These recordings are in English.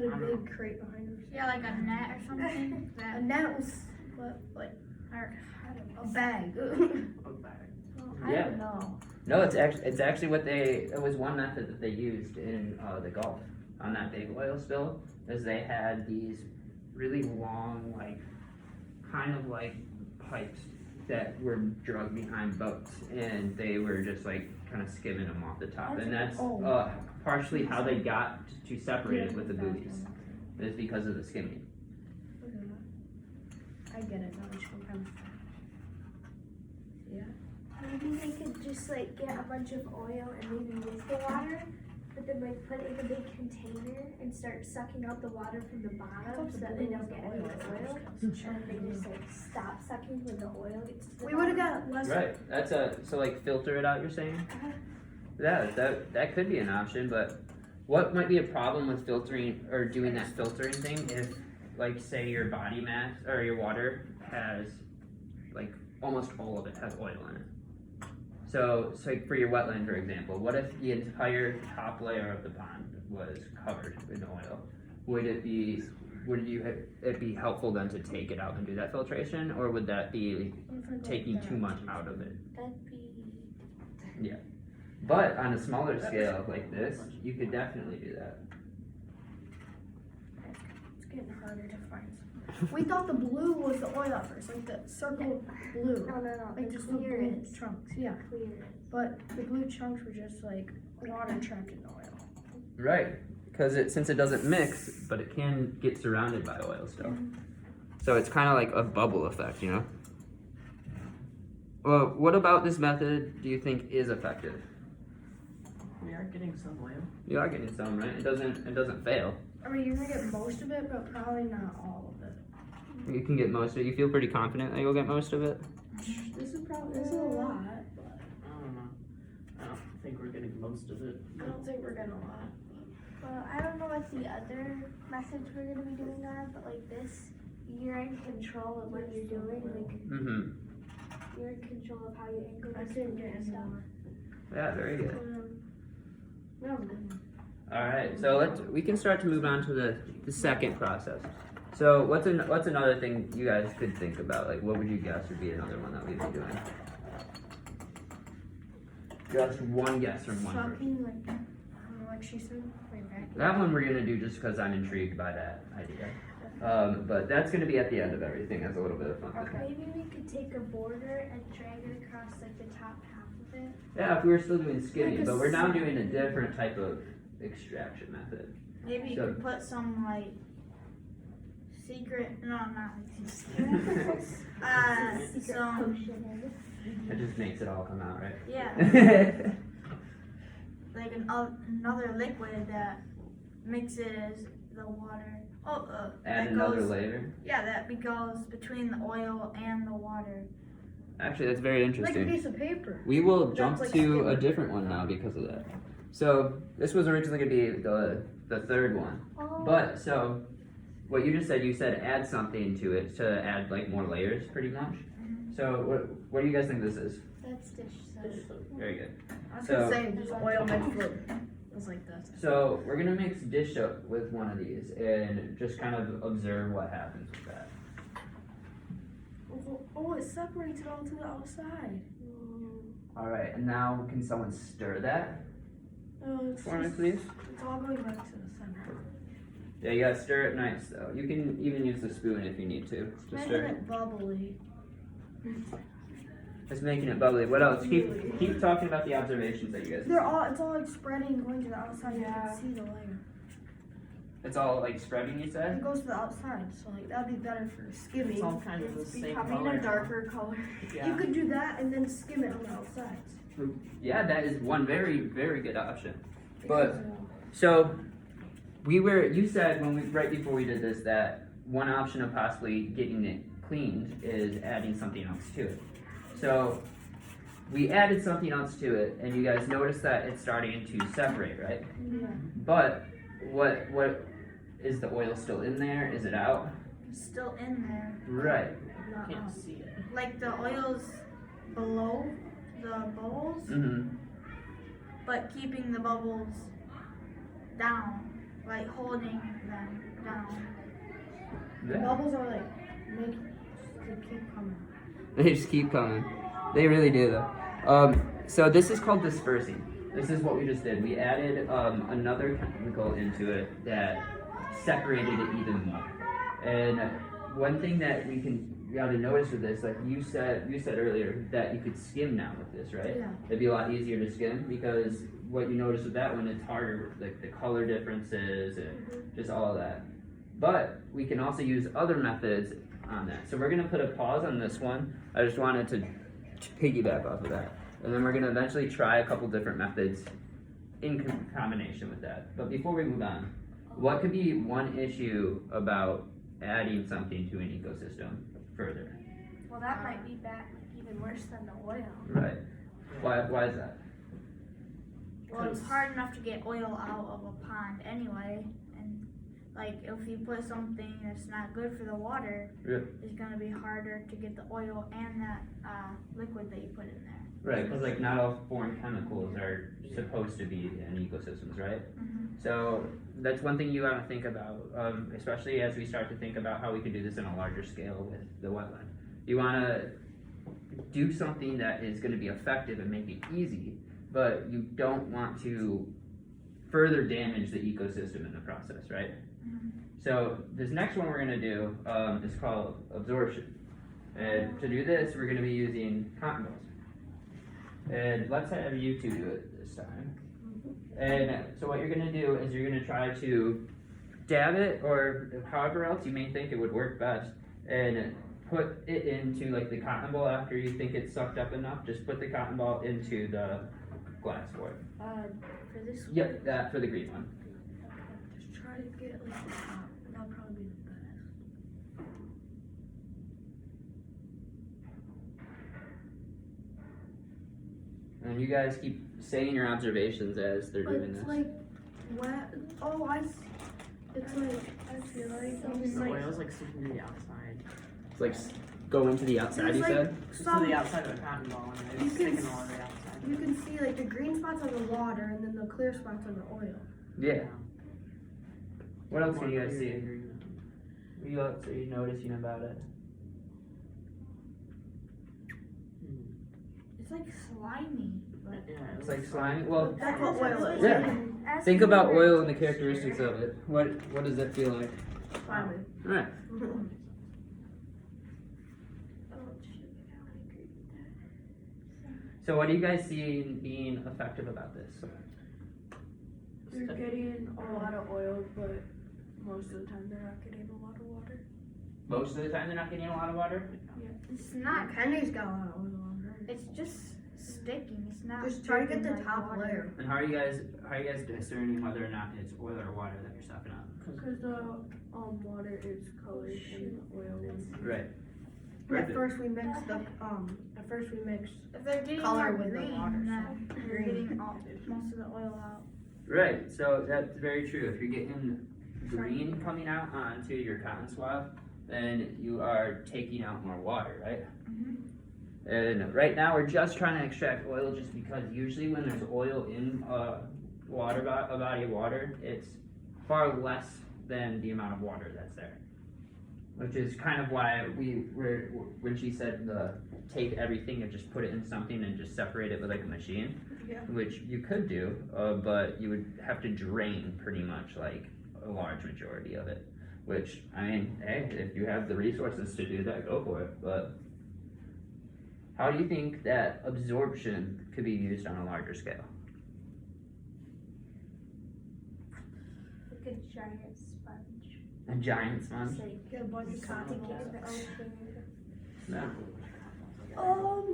put a big crate behind her. Yeah, like a net or something. A net was what, like a bag. I Yeah. don't know. No, it's actually what it was one method that they used in the Gulf on that big oil spill, is they had these really long, like, kind of like pipes that were dragged behind boats, and they were just like kind of skimming them off the top, and that's partially how they got to separate it with the buoys, is because of the skimming. I get it now. Yeah. Maybe they could just like get a bunch of oil and maybe mix the water, but then like put it in a big container and start sucking out the water from the bottom so that they don't get any oil. And they just like stop sucking when the oil gets to the We would have got less. Right. That's so like filter it out. You're saying? Yeah, that could be an option, but what might be a problem with filtering or doing that filtering thing if, like, say your body mass or your water has, like, almost all of it has oil in it. So like for your wetland, for example, what if the entire top layer of the pond was covered in oil? Would it be helpful then to take it out and do that filtration, or would that be taking too much out of it? That'd be. Yeah. But on a smaller scale like this, you could definitely do that. It's getting harder to find. We thought the blue was the oil at first, like the circle blue. No. Like The just the clear blue is. chunks, yeah. Clear. But the blue chunks were just like water trapped in the oil. Right. Because since it doesn't mix, but it can get surrounded by oil still. So it's kind of like a bubble effect, you know? Well, what about this method do you think is effective? We are getting some oil. You are getting some, right? It doesn't fail. I mean, you're gonna get most of it, but probably not all of it. You can get most of it. You feel pretty confident that you'll get most of it? This is a lot, but I don't know. I don't think we're getting most of it. I don't think we're getting a lot. Well, I don't know what the other methods we're gonna be doing are, but like this, you're in control of what you're doing. Like Mm-hmm. you're in control of how you angle I this couldn't get and any stuff. more. Yeah, very good. No. All right, so we can start to move on to the second process. So what's another thing you guys could think about? Like, what would you guess would be another one that we'd be doing? Just one guess from one person. Sucking, like she said, like vacuum. That one we're gonna do just because I'm intrigued by that idea. But that's gonna be at the end of everything as a little bit of fun. Maybe we could take a border and drag it across like the top half of it. Yeah, if we were still doing skimming, Like a but we're now doing a different type of extraction method. Maybe you So- could put some like secret. No, not like secret. Secret Some potion in it. It just makes it all come out, right? yeah, like another liquid that mixes the water. Add that another goes, layer. Yeah, that goes between the oil and the water. Actually, that's very Like a interesting. piece of paper. We will jump like to skimming. a different one now because of that. So this was originally going to be the third one, Oh, but so what you just said, you said add something to it to add like more layers, pretty much. So what do you guys think this is? that's dish soap. Very good. I was So- gonna say just oil mixed with. It was like this. So we're gonna mix dish soap with one of these and just kind of observe what happens with that. Oh, it separates it all to the outside. All right, and now can someone stir that Oh, it's, for me, just, please? it's all going back to the center. Yeah, you gotta stir it nice though. You can even use the spoon if you need to Making stir. it bubbly. It's making it bubbly. What else? Keep talking about the observations that you guys. It's all like spreading and going to the outside. Yeah. You can see the layer. It's all like spreading, you said? It goes to the outside, so like that'd be better for skimming. It's all kind of the same Becoming color. a darker color. Yeah. You could do that and then skim it on the outside. Yeah, that is one very, very good option. Because, But so you said right before we did this that one option of possibly getting it cleaned is adding something else to it. So we added something else to it, and you guys noticed that it's starting to separate, right? yeah. But what is the oil still in there? Is it out? Still in there. Right. Not Can't out. see it. Like the oil's below the bubbles, Mm-hmm. but keeping the bubbles down. like holding them down. The Yeah. bubbles are like making they keep coming. They just keep coming. They really do though. So this is called dispersing. This is what we just did. We added another chemical into it that separated it even more. And one thing that we got to notice with this, like you said earlier, that you could skim now with this, right? Yeah. It'd be a lot easier to skim because what you notice with that one, it's harder, like the color differences and just all of that. But we can also use other methods on that. So we're gonna put a pause on this one. I just wanted to piggyback off of that. And then we're gonna eventually try a couple different methods in combination with that. But before we move on, what could be one issue about adding something to an ecosystem further? Well, that might be even worse than the oil. Right. Why is that? Well, it's hard enough to get oil out of a pond anyway, and like if you put something that's not good for the water, Yeah. it's gonna be harder to get the oil and that liquid that you put in there. Right, because like not all foreign chemicals are supposed to be in ecosystems, right? So that's one thing you want to think about, especially as we start to think about how we can do this on a larger scale with the wetland. You want to do something that is going to be effective and make it easy, but you don't want to further damage the ecosystem in the process, right? So this next one we're going to do is called absorption. And to do this, we're going to be using cotton balls. And let's have you two do it this time. And so what you're gonna do is you're gonna try to dab it, or however else you may think it would work best, and put it into like the cotton ball after you think it's sucked up enough. Just put the cotton ball into the glass for it. For this one, Yep, that for the green one. just try to get like the top. That'll probably be the best. And you guys keep saying your observations as they're doing It's this. like wet. Oh, it's like I feel like The oil's like sticking to the outside. It's like go into the outside, There's you like said? It's to some. the outside of the cotton ball and You it's can sticking all over the outside. You can see like the green spots on the water, and then the clear spots on the oil. Yeah. What else More can you guys clear see? than green. What else are you noticing about it? It's like slimy. Yeah, It's like slime. Well, That's what oil is. yeah. Think about oil and the characteristics of it. What does that feel like? Slimy. Right. So what do you guys see being effective about this? They're getting a lot of oil, but most of the time they're not getting a lot of water. Most of the time they're not getting a lot of water? It's not. Kenny's got a lot of oil on her. It's just sticking. It's not. Just try to get dripping the like top water. layer. And how are you guys discerning whether or not it's oil or water that you're sucking up? Because the water is colored and the oil is. Right. At first we mixed If they're getting color more with the green, water, then so you're green. getting most of the oil out. Right. So that's very true. If you're getting green coming out onto your cotton swab, then you are taking out more water, right? And right now we're just trying to extract oil just because usually when there's oil in a body of water, it's far less than the amount of water that's there. Which is kind of why when she said take everything and just put it in something and just separate it with like a machine, Yeah. which you could do, but you would have to drain pretty much like a large majority of it. Which, I mean, hey, if you have the resources to do that, go for it. But how do you think that absorption could be used on a larger scale? Like a giant sponge. A giant sponge? Just like Get a bunch of cotton stick it balls. in the ocean. No.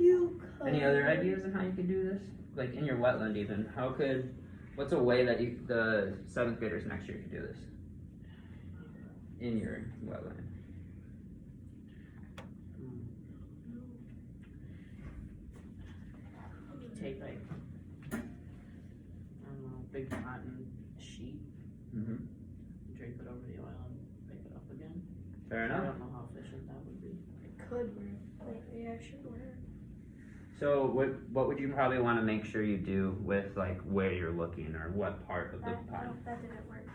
You could. Any other ideas on how you can do this? Like in your wetland even, what's a way that the 7th graders next year can do this? In your wetland. Take like, I don't know, big cotton sheet, Mm-hmm. drape it over the oil and pick it up again. Fair I enough. don't know how efficient that would be. Could work. Yeah, it should work. So what would you probably want to make sure you do with like where you're looking or what part of the pond? That didn't work.